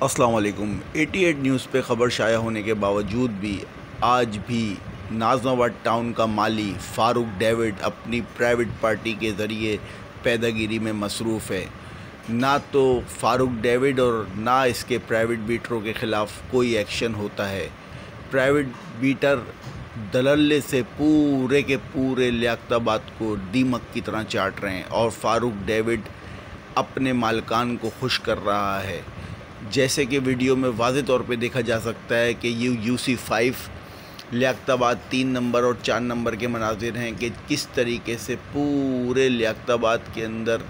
السلام علیکم۔ 88 نیوز پہ خبر شائع ہونے کے باوجود بھی آج بھی نازم آباد ٹاؤن کا مالی فاروق ڈیوڈ اپنی پرائیویٹ پارٹی کے ذریعے پیدہ گیری میں مصروف ہے۔ نہ تو فاروق ڈیوڈ اور نہ اس کے پرائیویٹ بیٹروں کے خلاف کوئی ایکشن ہوتا ہے۔ پرائیویٹ بیٹر دللے سے پورے کے پورے لیاقت آباد کو دیمک کی طرح چاٹ رہے ہیں اور فاروق ڈیوڈ اپنے مالکان کو خوش کر رہا ہے۔ جیسے کہ ویڈیو میں واضح طور پہ دیکھا جا سکتا ہے کہ UC5 لیاقت آباد 3 نمبر اور 4 نمبر کے مناظر ہیں کہ کس طریقے سے پورے لیاقت آباد کے اندر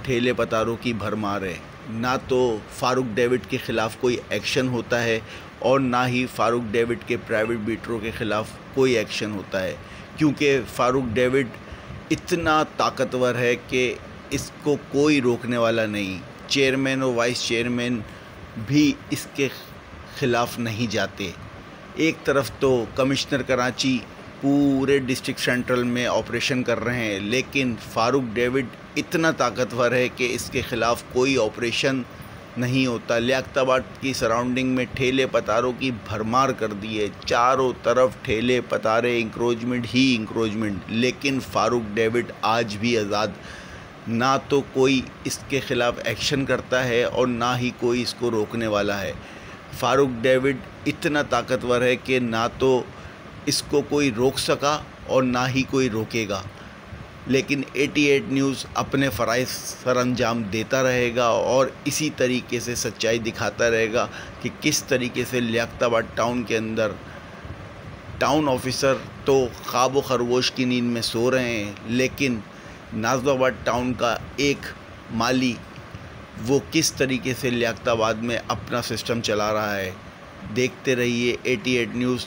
ٹھیلے پتاروں کی بھرمار ہے۔ نہ تو فاروق ڈیوڈ کے خلاف کوئی ایکشن ہوتا ہے اور نہ ہی فاروق ڈیوڈ کے پرائیویٹ بیٹروں کے خلاف کوئی ایکشن ہوتا ہے، کیونکہ فاروق ڈیوڈ اتنا طاقتور ہے کہ اس کو کوئی روکنے والا نہیں۔ چیئرمین اور وائس چیئرمین بھی اس کے خلاف نہیں جاتے۔ ایک طرف تو کمشنر کراچی پورے ڈسٹرکٹ سینٹرل میں آپریشن کر رہے ہیں، لیکن فاروق ڈیوڈ اتنا طاقتور ہے کہ اس کے خلاف کوئی آپریشن نہیں ہوتا۔ لیاقت آباد کی سراؤنڈنگ میں ٹھیلے پتاروں کی بھرمار کر دی ہے، چاروں طرف ٹھیلے پتارے، انکروچمنٹ ہی انکروچمنٹ، لیکن فاروق ڈیوڈ آج بھی آزاد۔ نہ تو کوئی اس کے خلاف ایکشن کرتا ہے اور نہ ہی کوئی اس کو روکنے والا ہے۔ فاروق ڈیوڈ اتنا طاقتور ہے کہ نہ تو اس کو کوئی روک سکا اور نہ ہی کوئی روکے گا، لیکن 88 نیوز اپنے فرائض سر انجام دیتا رہے گا اور اسی طریقے سے سچائی دکھاتا رہے گا کہ کس طریقے سے لیاقت آباد ٹاؤن کے اندر ٹاؤن آفیسر تو خواب و خرگوش کی نیند میں سو رہے ہیں، لیکن نازم آباد ٹاؤن کا ایک مالی وہ کس طریقے سے لیاقت آباد میں اپنا سسٹم چلا رہا ہے۔ دیکھتے رہیے 88 نیوز۔